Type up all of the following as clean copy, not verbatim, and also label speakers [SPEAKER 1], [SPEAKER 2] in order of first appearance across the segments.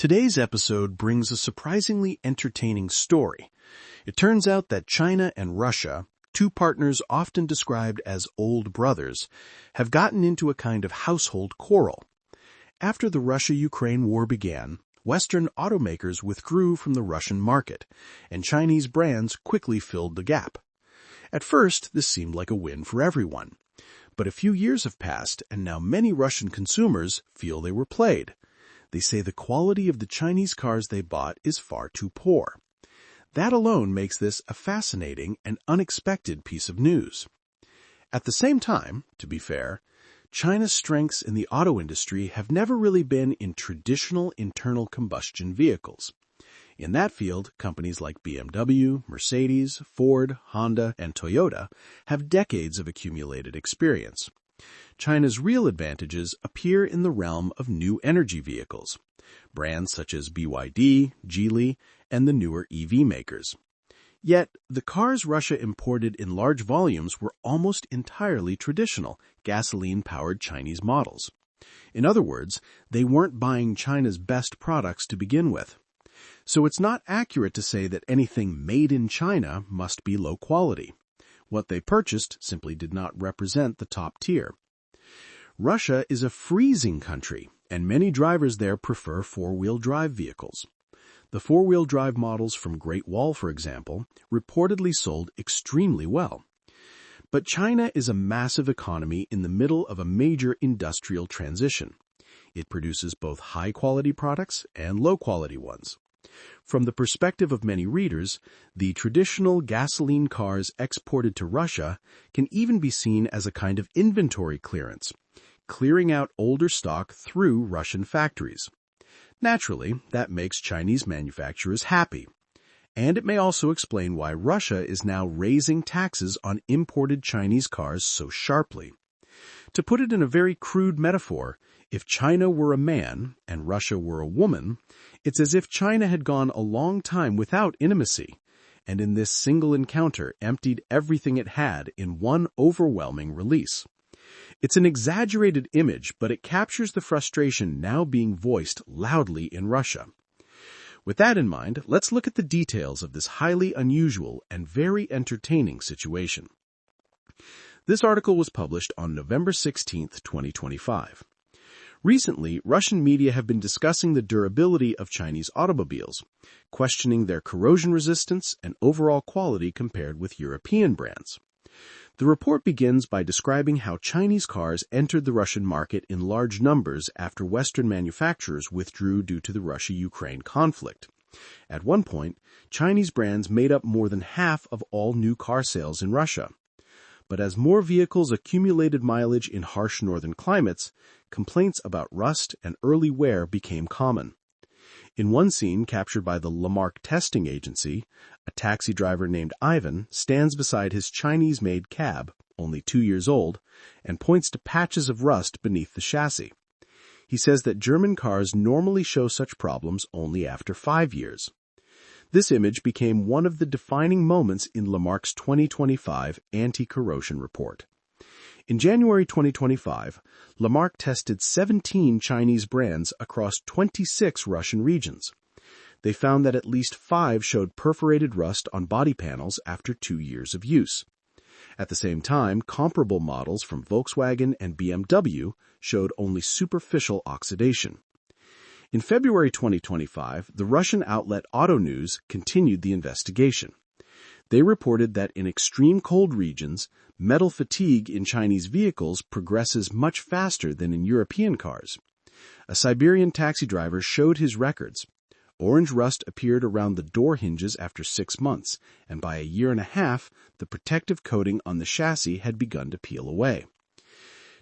[SPEAKER 1] Today's episode brings a surprisingly entertaining story. It turns out that China and Russia, two partners often described as old brothers, have gotten into a kind of household quarrel. After the Russia-Ukraine war began, Western automakers withdrew from the Russian market, and Chinese brands quickly filled the gap. At first, this seemed like a win for everyone. But a few years have passed, and now many Russian consumers feel they were played. They say the quality of the Chinese cars they bought is far too poor. That alone makes this a fascinating and unexpected piece of news. At the same time, to be fair, China's strengths in the auto industry have never really been in traditional internal combustion vehicles. In that field, companies like BMW, Mercedes, Ford, Honda, and Toyota have decades of accumulated experience. China's real advantages appear in the realm of new energy vehicles, brands such as BYD, Geely, and the newer EV makers. Yet, the cars Russia imported in large volumes were almost entirely traditional, gasoline-powered Chinese models. In other words, they weren't buying China's best products to begin with. So it's not accurate to say that anything made in China must be low quality. What they purchased simply did not represent the top tier. Russia is a freezing country, and many drivers there prefer four-wheel drive vehicles. The four-wheel drive models from Great Wall, for example, reportedly sold extremely well. But China is a massive economy in the middle of a major industrial transition. It produces both high-quality products and low-quality ones. From the perspective of many readers, the traditional gasoline cars exported to Russia can even be seen as a kind of inventory clearance, clearing out older stock through Russian factories. Naturally, that makes Chinese manufacturers happy. And it may also explain why Russia is now raising taxes on imported Chinese cars so sharply. To put it in a very crude metaphor, if China were a man and Russia were a woman, it's as if China had gone a long time without intimacy, and in this single encounter emptied everything it had in one overwhelming release. It's an exaggerated image, but it captures the frustration now being voiced loudly in Russia. With that in mind, let's look at the details of this highly unusual and very entertaining situation. This article was published on November 16, 2025. Recently, Russian media have been discussing the durability of Chinese automobiles, questioning their corrosion resistance and overall quality compared with European brands. The report begins by describing how Chinese cars entered the Russian market in large numbers after Western manufacturers withdrew due to the Russia-Ukraine conflict. At one point, Chinese brands made up more than half of all new car sales in Russia. But as more vehicles accumulated mileage in harsh northern climates, complaints about rust and early wear became common. In one scene captured by the Lamar testing agency, a taxi driver named Ivan stands beside his Chinese-made cab, only 2 years old, and points to patches of rust beneath the chassis. He says that German cars normally show such problems only after 5 years. This image became one of the defining moments in Lamar's 2025 anti-corrosion report. In January 2025, Lamar tested 17 Chinese brands across 26 Russian regions. They found that at least 5 showed perforated rust on body panels after 2 years of use. At the same time, comparable models from Volkswagen and BMW showed only superficial oxidation. In February 2025, the Russian outlet Auto News continued the investigation. They reported that in extreme cold regions, metal fatigue in Chinese vehicles progresses much faster than in European cars. A Siberian taxi driver showed his records. Orange rust appeared around the door hinges after 6 months, and by a year and a half, the protective coating on the chassis had begun to peel away.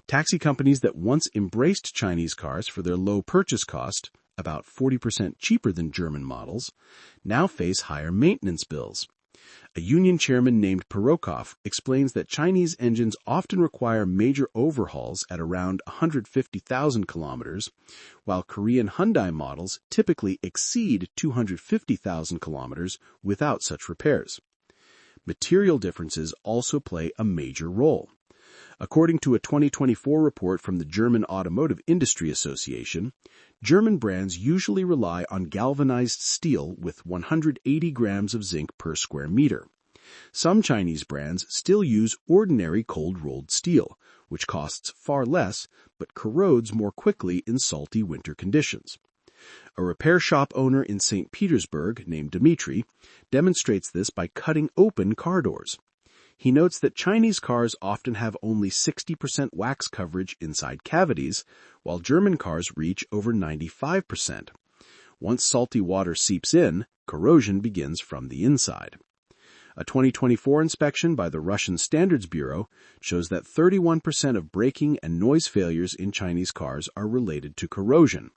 [SPEAKER 1] Taxi companies that once embraced Chinese cars for their low purchase cost, about 40% cheaper than German models, now face higher maintenance bills. A union chairman named Perokov explains that Chinese engines often require major overhauls at around 150,000 kilometers, while Korean Hyundai models typically exceed 250,000 kilometers without such repairs. Material differences also play a major role. According to a 2024 report from the German Automotive Industry Association, German brands usually rely on galvanized steel with 180 grams of zinc per square meter. Some Chinese brands still use ordinary cold-rolled steel, which costs far less but corrodes more quickly in salty winter conditions. A repair shop owner in St. Petersburg, named Dmitry, demonstrates this by cutting open car doors. He notes that Chinese cars often have only 60% wax coverage inside cavities, while German cars reach over 95%. Once salty water seeps in, corrosion begins from the inside. A 2024 inspection by the Russian Standards Bureau shows that 31% of braking and noise failures in Chinese cars are related to corrosion.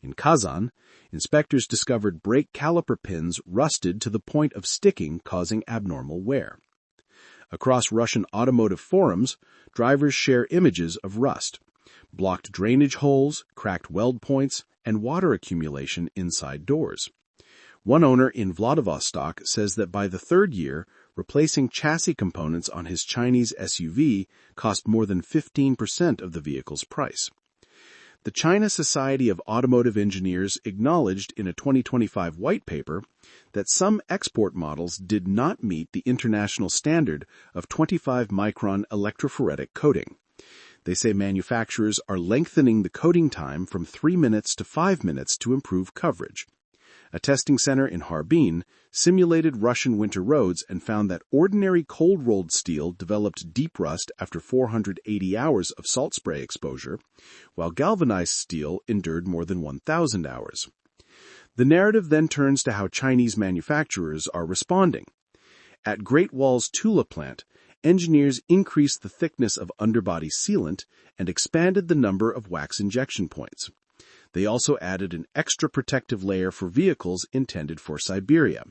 [SPEAKER 1] In Kazan, inspectors discovered brake caliper pins rusted to the point of sticking, causing abnormal wear. Across Russian automotive forums, drivers share images of rust, blocked drainage holes, cracked weld points, and water accumulation inside doors. One owner in Vladivostok says that by the third year, replacing chassis components on his Chinese SUV cost more than 15% of the vehicle's price. The China Society of Automotive Engineers acknowledged in a 2025 white paper that some export models did not meet the international standard of 25-micron electrophoretic coating. They say manufacturers are lengthening the coating time from 3 minutes to 5 minutes to improve coverage. A testing center in Harbin simulated Russian winter roads and found that ordinary cold-rolled steel developed deep rust after 480 hours of salt spray exposure, while galvanized steel endured more than 1,000 hours. The narrative then turns to how Chinese manufacturers are responding. At Great Wall's Tula plant, engineers increased the thickness of underbody sealant and expanded the number of wax injection points. They also added an extra protective layer for vehicles intended for Siberia.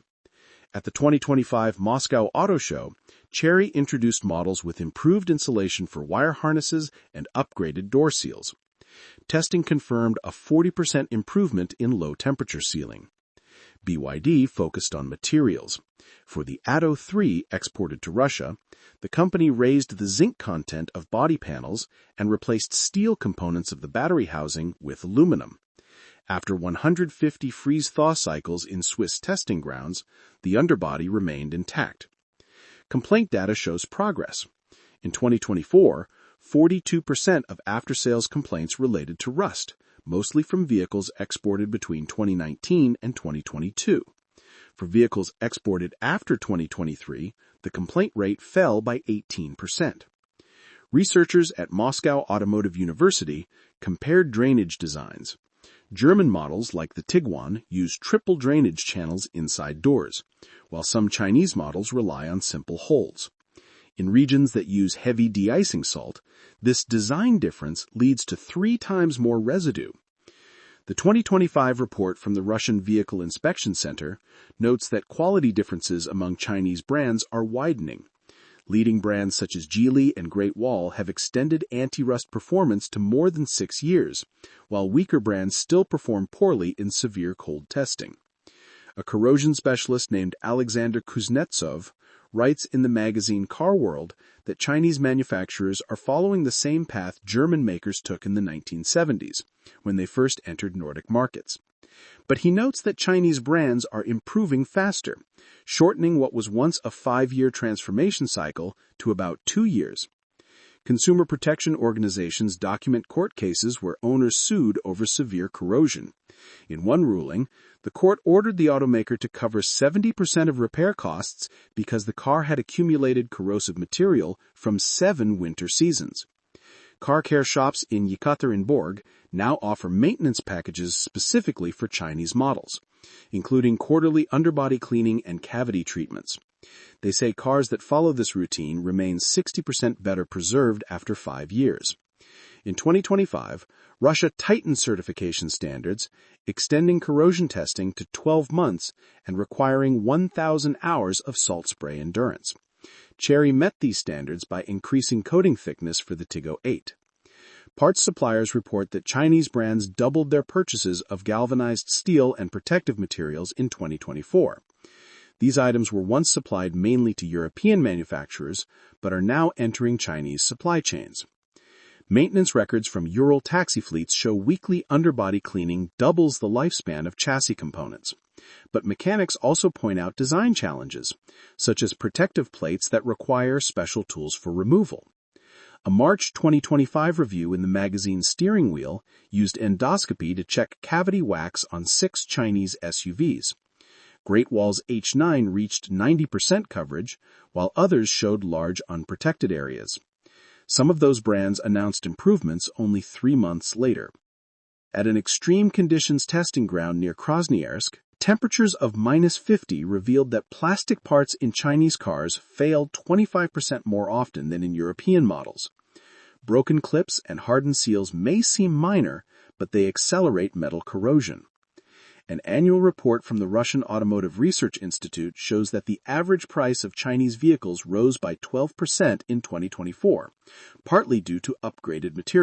[SPEAKER 1] At the 2025 Moscow Auto Show, Chery introduced models with improved insulation for wire harnesses and upgraded door seals. Testing confirmed a 40% improvement in low-temperature sealing. BYD focused on materials. For the Atto 3 exported to Russia, the company raised the zinc content of body panels and replaced steel components of the battery housing with aluminum. After 150 freeze-thaw cycles in Swiss testing grounds, the underbody remained intact. Complaint data shows progress. In 2024, 42% of after-sales complaints related to rust, mostly from vehicles exported between 2019 and 2022. For vehicles exported after 2023, the complaint rate fell by 18%. Researchers at Moscow Automotive University compared drainage designs. German models like the Tiguan use triple drainage channels inside doors, while some Chinese models rely on simple holes. In regions that use heavy de-icing salt, this design difference leads to 3 times more residue. The 2025 report from the Russian Vehicle Inspection Center notes that quality differences among Chinese brands are widening. Leading brands such as Geely and Great Wall have extended anti-rust performance to more than 6 years, while weaker brands still perform poorly in severe cold testing. A corrosion specialist named Alexander Kuznetsov writes in the magazine Car World that Chinese manufacturers are following the same path German makers took in the 1970s, when they first entered Nordic markets. But he notes that Chinese brands are improving faster, shortening what was once a 5-year transformation cycle to about 2 years. Consumer protection organizations document court cases where owners sued over severe corrosion. In one ruling, the court ordered the automaker to cover 70% of repair costs because the car had accumulated corrosive material from 7 winter seasons. Car care shops in Yekaterinburg now offer maintenance packages specifically for Chinese models, including quarterly underbody cleaning and cavity treatments. They say cars that follow this routine remain 60% better preserved after 5 years. In 2025, Russia tightened certification standards, extending corrosion testing to 12 months and requiring 1,000 hours of salt spray endurance. Chery met these standards by increasing coating thickness for the Tiggo 8. Parts suppliers report that Chinese brands doubled their purchases of galvanized steel and protective materials in 2024. These items were once supplied mainly to European manufacturers, but are now entering Chinese supply chains. Maintenance records from Ural taxi fleets show weekly underbody cleaning doubles the lifespan of chassis components. But mechanics also point out design challenges, such as protective plates that require special tools for removal. A March 2025 review in the magazine Steering Wheel used endoscopy to check cavity wax on 6 Chinese SUVs. Great Wall's H9 reached 90% coverage, while others showed large unprotected areas. Some of those brands announced improvements only 3 months later. At an extreme conditions testing ground near Krasnoyarsk, temperatures of -50 revealed that plastic parts in Chinese cars failed 25% more often than in European models. Broken clips and hardened seals may seem minor, but they accelerate metal corrosion. An annual report from the Russian Automotive Research Institute shows that the average price of Chinese vehicles rose by 12% in 2024, partly due to upgraded materials.